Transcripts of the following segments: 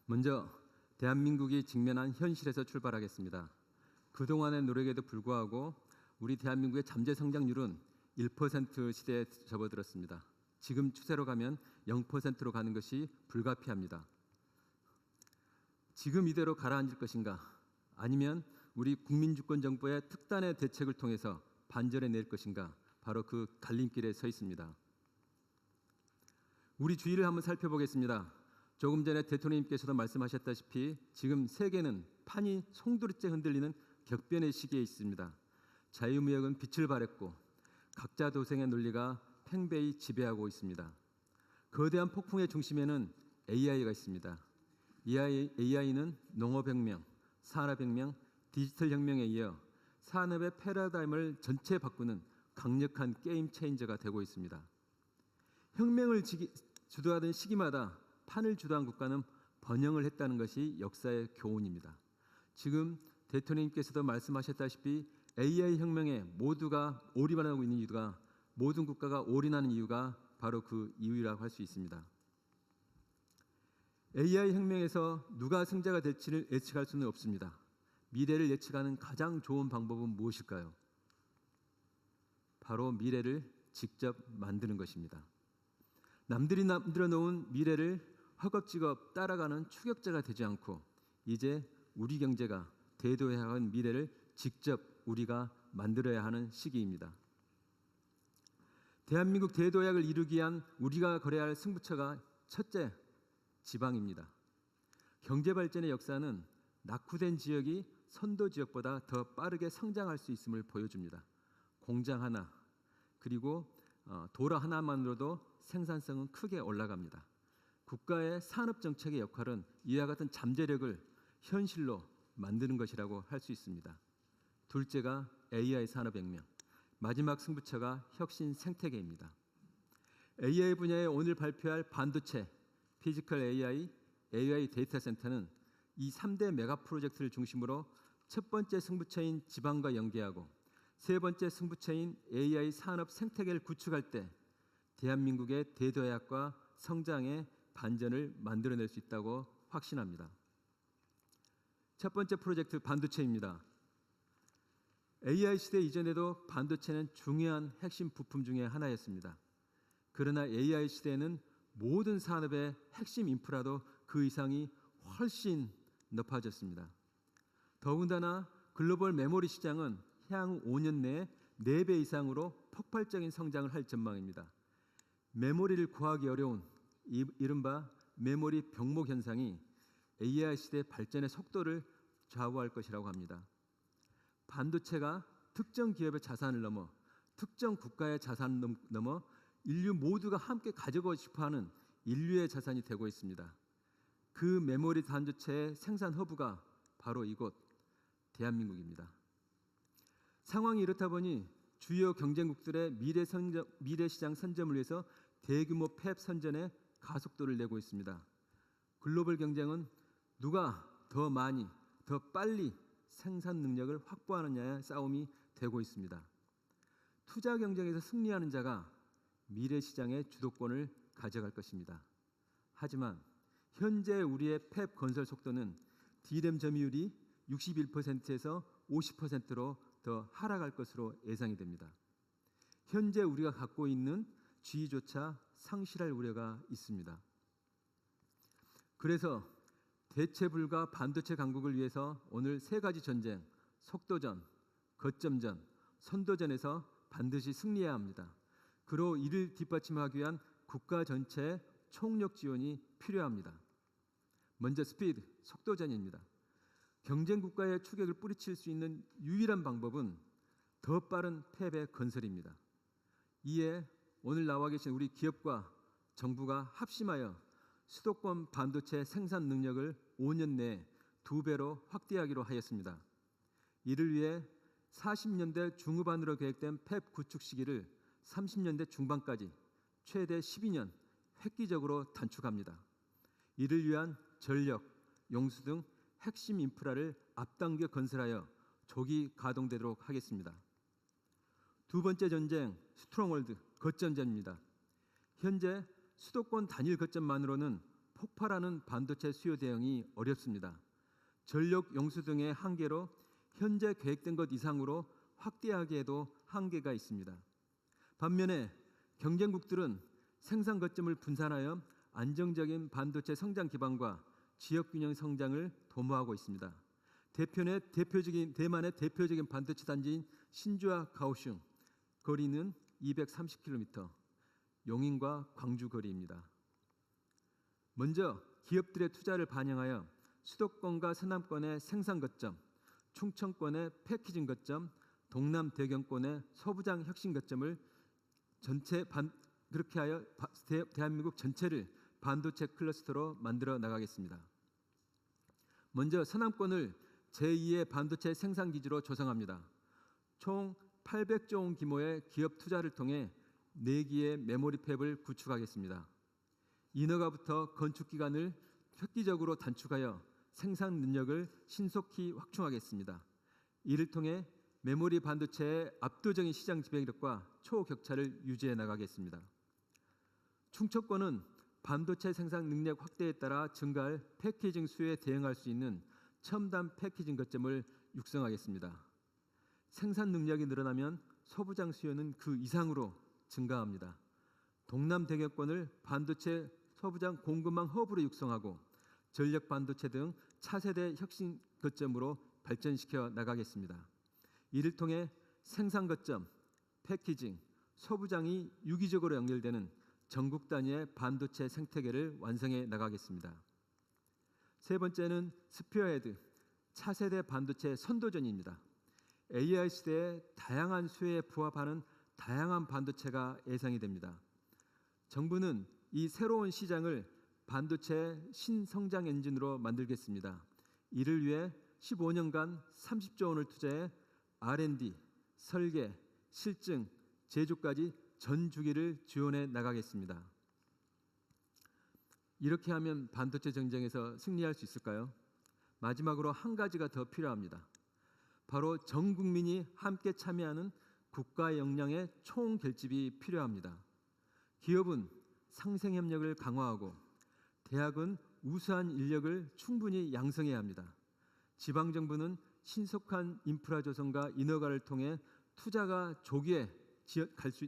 먼저 대한민국이 직면한 현실에서 출발하겠습니다. 그동안의 노력에도 불구하고 우리 대한민국의 잠재 성장률은 1% 시대에 접어들었습니다. 지금 추세로 가면 0%로 가는 것이 불가피합니다. 지금 이대로 가라앉을 것인가? 아니면 우리 국민주권정부의 특단의 대책을 통해서 반전해낼 것인가? 바로 그 갈림길에 서 있습니다. 우리 주위를 한번 살펴보겠습니다. 조금 전에 대통령님께서도 말씀하셨다시피 지금 세계는 판이 송두리째 흔들리는 격변의 시기에 있습니다. 자유무역은 빛을 발했고 각자 도생의 논리가 팽배히 지배하고 있습니다. 거대한 폭풍의 중심에는 AI가 있습니다. AI는 농업혁명, 산업혁명, 디지털혁명에 이어 산업의 패러다임을 전체 바꾸는 강력한 게임 체인저가 되고 있습니다. 혁명을 주도하던 시기마다 판을 주도한 국가는 번영을 했다는 것이 역사의 교훈입니다. 지금 대통령님께서도 말씀하셨다시피 AI 혁명에 모두가 올인하고 있는 이유가 모든 국가가 올인하는 이유가 바로 그 이유라고 할 수 있습니다. AI 혁명에서 누가 승자가 될지를 예측할 수는 없습니다. 미래를 예측하는 가장 좋은 방법은 무엇일까요? 바로 미래를 직접 만드는 것입니다. 남들이 만들어 놓은 미래를 허겁지겁 따라가는 추격자가 되지 않고 이제 우리 경제가 대도해야 하는 미래를 직접 우리가 만들어야 하는 시기입니다. 대한민국 대도약을 이루기 위한 우리가 걸어야 할 승부처가 첫째, 지방입니다. 경제발전의 역사는 낙후된 지역이 선도 지역보다 더 빠르게 성장할 수 있음을 보여줍니다. 공장 하나 그리고 도로 하나만으로도 생산성은 크게 올라갑니다. 국가의 산업정책의 역할은 이와 같은 잠재력을 현실로 만드는 것이라고 할 수 있습니다. 둘째가 AI 산업혁명, 마지막 승부처가 혁신 생태계입니다. AI 분야에 오늘 발표할 반도체, 피지컬 AI, AI 데이터 센터는 이 3대 메가 프로젝트를 중심으로 첫 번째 승부처인 지방과 연계하고 세 번째 승부처인 AI 산업 생태계를 구축할 때 대한민국의 대도약과 성장의 반전을 만들어낼 수 있다고 확신합니다. 첫 번째 프로젝트 반도체입니다. AI 시대 이전에도 반도체는 중요한 핵심 부품 중에 하나였습니다. 그러나 AI 시대에는 모든 산업의 핵심 인프라도 그 이상이 훨씬 높아졌습니다. 더군다나 글로벌 메모리 시장은 향후 5년 내에 4배 이상으로 폭발적인 성장을 할 전망입니다. 메모리를 구하기 어려운 이른바 메모리 병목 현상이 AI 시대 발전의 속도를 좌우할 것이라고 합니다. 반도체가 특정 기업의 자산을 넘어 특정 국가의 자산을 넘어 인류 모두가 함께 가지고 싶어하는 인류의 자산이 되고 있습니다. 그 메모리 반도체의 생산 허브가 바로 이곳 대한민국입니다. 상황이 이렇다 보니 주요 경쟁국들의 미래 시장 선점을 위해서 대규모 팹 선전에 가속도를 내고 있습니다. 글로벌 경쟁은 누가 더 많이, 더 빨리 생산 능력을 확보하느냐의 싸움이 되고 있습니다. 투자 경쟁에서 승리하는 자가 미래 시장의 주도권을 가져갈 것입니다. 하지만 현재 우리의 팹 건설 속도는 D램 점유율이 61%에서 50%로 더 하락할 것으로 예상이 됩니다. 현재 우리가 갖고 있는 지위조차 상실할 우려가 있습니다. 그래서 대체 불가 반도체 강국을 위해서 오늘 3가지 전쟁, 속도전, 거점전, 선도전에서 반드시 승리해야 합니다. 그로 이를 뒷받침하기 위한 국가 전체의 총력 지원이 필요합니다. 먼저 스피드, 속도전입니다. 경쟁 국가의 추격을 뿌리칠 수 있는 유일한 방법은 더 빠른 팹의 건설입니다. 이에 오늘 나와 계신 우리 기업과 정부가 합심하여 수도권 반도체 생산 능력을 5년 내에 2배로 확대하기로 하였습니다. 이를 위해 40년대 중후반으로 계획된 팹 구축 시기를 30년대 중반까지 최대 12년 획기적으로 단축합니다. 이를 위한 전력, 용수 등 핵심 인프라를 앞당겨 건설하여 조기 가동되도록 하겠습니다. 두 번째 전쟁, 스트롱홀드, 거점전입니다. 현재 수도권 단일 거점만으로는 폭발하는 반도체 수요 대응이 어렵습니다. 전력 용수 등의 한계로 현재 계획된 것 이상으로 확대하기에도 한계가 있습니다. 반면에 경쟁국들은 생산 거점을 분산하여 안정적인 반도체 성장 기반과 지역 균형 성장을 도모하고 있습니다. 대만의 대표적인 반도체 단지인 신주와 가오슝 거리는 230km, 용인과 광주 거리입니다. 먼저 기업들의 투자를 반영하여 수도권과 서남권의 생산 거점, 충청권의 패키징 거점, 동남 대경권의 소부장 혁신 거점을 그렇게 하여 대한민국 전체를 반도체 클러스터로 만들어 나가겠습니다. 먼저 서남권을 제2의 반도체 생산 기지로 조성합니다. 총 800조 원 규모의 기업 투자를 통해 4기의 메모리 팹을 구축하겠습니다. 인허가부터 건축 기간을 획기적으로 단축하여 생산 능력을 신속히 확충하겠습니다. 이를 통해 메모리 반도체의 압도적인 시장 지배력과 초격차를 유지해 나가겠습니다. 충청권은 반도체 생산 능력 확대에 따라 증가할 패키징 수요에 대응할 수 있는 첨단 패키징 거점을 육성하겠습니다. 생산 능력이 늘어나면 소부장 수요는 그 이상으로 증가합니다. 동남 대경권을 반도체 소부장 공급망 허브로 육성하고 전력 반도체 등 차세대 혁신 거점으로 발전시켜 나가겠습니다. 이를 통해 생산 거점, 패키징, 소부장이 유기적으로 연결되는 전국 단위의 반도체 생태계를 완성해 나가겠습니다. 세 번째는 스피어헤드, 차세대 반도체 선도전입니다. AI 시대의 다양한 수요에 부합하는 다양한 반도체가 예상이 됩니다. 정부는 이 새로운 시장을 반도체 신성장 엔진으로 만들겠습니다. 이를 위해 15년간 30조 원을 투자해 R&D, 설계, 실증, 제조까지 전 주기를 지원해 나가겠습니다. 이렇게 하면 반도체 경쟁에서 승리할 수 있을까요? 마지막으로 한 가지가 더 필요합니다. 바로 전 국민이 함께 참여하는 국가 역량의 총결집이 필요합니다. 기업은 상생협력을 강화하고 대학은 우수한 인력을 충분히 양성해야 합니다. 지방정부는 신속한 인프라 조성과 인허가를 통해 투자가 조기에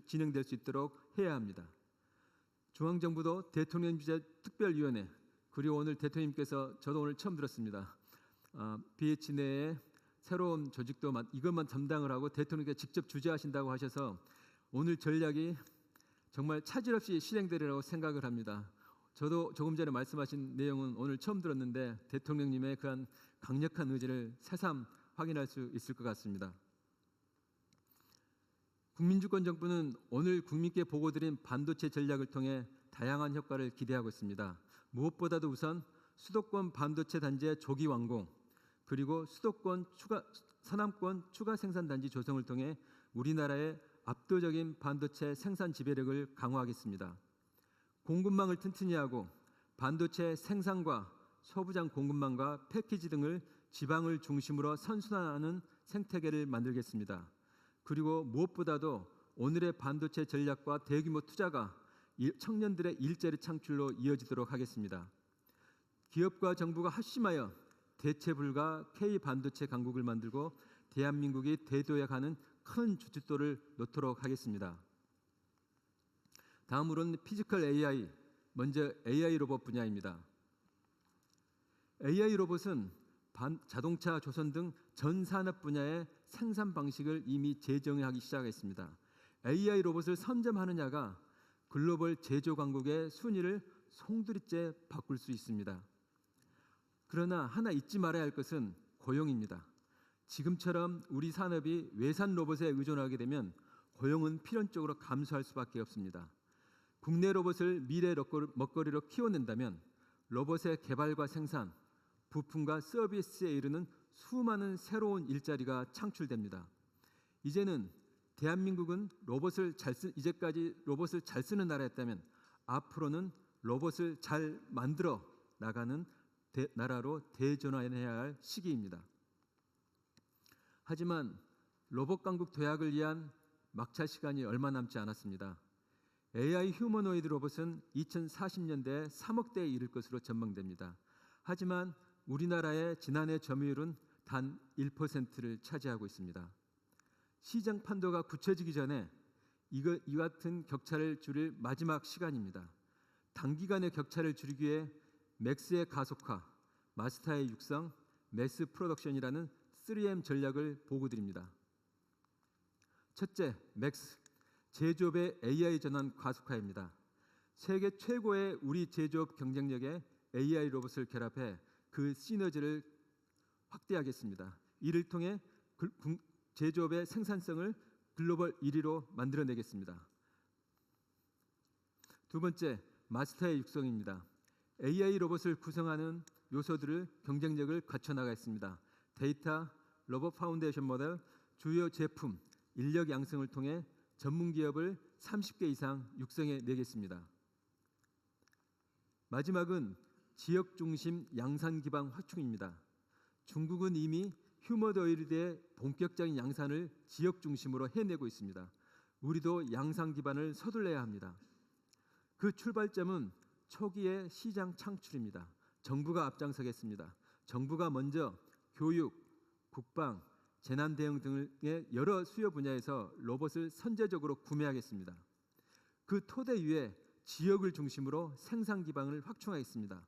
진행될 수 있도록 해야 합니다. 중앙정부도 대통령 주재 특별위원회, 그리고 오늘 대통령님께서 저도 오늘 처음 들었습니다. BH 내에 새로운 조직도 이것만 담당을 하고 대통령께서 직접 주재하신다고 하셔서 오늘 전략이 정말 차질 없이 실행되리라고 생각을 합니다. 저도 조금 전에 말씀하신 내용은 오늘 처음 들었는데 대통령님의 그런 강력한 의지를 새삼 확인할 수 있을 것 같습니다. 국민주권 정부는 오늘 국민께 보고드린 반도체 전략을 통해 다양한 효과를 기대하고 있습니다. 무엇보다도 우선 수도권 반도체 단지의 조기 완공, 그리고 서남권 추가 생산 단지 조성을 통해 우리나라의 압도적인 반도체 생산 지배력을 강화하겠습니다. 공급망을 튼튼히 하고 반도체 생산과 소부장 공급망과 패키지 등을 지방을 중심으로 선순환하는 생태계를 만들겠습니다. 그리고 무엇보다도 오늘의 반도체 전략과 대규모 투자가 청년들의 일자리 창출로 이어지도록 하겠습니다. 기업과 정부가 합심하여 대체 불가 K반도체 강국을 만들고 대한민국이 대도에 가는 큰 주춧돌을 놓도록 하겠습니다. 다음으로는 피지컬 AI, 먼저 AI 로봇 분야입니다. AI 로봇은 자동차, 조선 등 전 산업 분야의 생산 방식을 이미 재정의하기 시작했습니다. AI 로봇을 선점하느냐가 글로벌 제조 강국의 순위를 송두리째 바꿀 수 있습니다. 그러나 하나 잊지 말아야 할 것은 고용입니다. 지금처럼 우리 산업이 외산 로봇에 의존하게 되면 고용은 필연적으로 감소할 수밖에 없습니다. 국내 로봇을 미래 먹거리로 키워낸다면 로봇의 개발과 생산, 부품과 서비스에 이르는 수많은 새로운 일자리가 창출됩니다. 이제는 대한민국은 이제까지 로봇을 잘 쓰는 나라였다면 앞으로는 로봇을 잘 만들어 나가는 나라로 대전환해야 할 시기입니다. 하지만 로봇 강국 도약을 위한 막차 시간이 얼마 남지 않았습니다. AI 휴머노이드 로봇은 2040년대에 3억대에 이를 것으로 전망됩니다. 하지만 우리나라의 지난해 점유율은 단 1%를 차지하고 있습니다. 시장 판도가 굳혀지기 전에 이 같은 격차를 줄일 마지막 시간입니다. 단기간에 격차를 줄이기 위해 맥스의 가속화, 마스터의 육성, 매스 프로덕션이라는 3M 전략을 보고드립니다. 첫째, 맥스, 제조업의 AI 전환 가속화입니다. 세계 최고의 우리 제조업 경쟁력에 AI 로봇을 결합해 그 시너지를 확대하겠습니다. 이를 통해 제조업의 생산성을 글로벌 1위로 만들어내겠습니다. 두 번째, 마스터의 육성입니다. AI 로봇을 구성하는 요소들을 경쟁력을 갖춰나가겠습니다. 데이터, 로봇 파운데이션 모델, 주요 제품, 인력 양성을 통해 전문 기업을 30개 이상 육성해 내겠습니다. 마지막은 지역 중심 양산 기반 확충입니다. 중국은 이미 휴머노이드의 본격적인 양산을 지역 중심으로 해내고 있습니다. 우리도 양산 기반을 서둘러야 합니다. 그 출발점은 초기의 시장 창출입니다. 정부가 앞장서겠습니다. 정부가 먼저 교육, 국방, 재난 대응 등의 여러 수요 분야에서 로봇을 선제적으로 구매하겠습니다. 그 토대 위에 지역을 중심으로 생산 기반을 확충하겠습니다.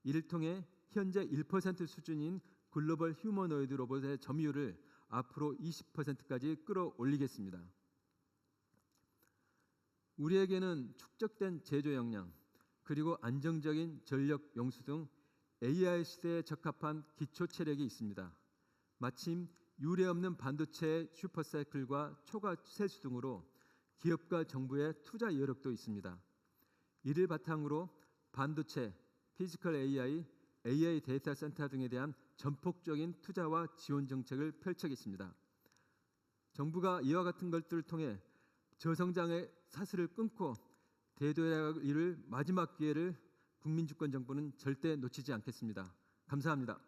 이를 통해 현재 1% 수준인 글로벌 휴머노이드 로봇의 점유율을 앞으로 20%까지 끌어올리겠습니다. 우리에게는 축적된 제조 역량, 그리고 안정적인 전력 용수 등 AI 시대에 적합한 기초 체력이 있습니다. 마침 유례없는 반도체의 슈퍼사이클과 초과 세수 등으로 기업과 정부의 투자 여력도 있습니다. 이를 바탕으로 반도체, 피지컬 AI, AI 데이터 센터 등에 대한 전폭적인 투자와 지원 정책을 펼치겠습니다. 정부가 이와 같은 것들을 통해 저성장의 사슬을 끊고 대도해야 이룰 마지막 기회를 국민주권 정부는 절대 놓치지 않겠습니다. 감사합니다.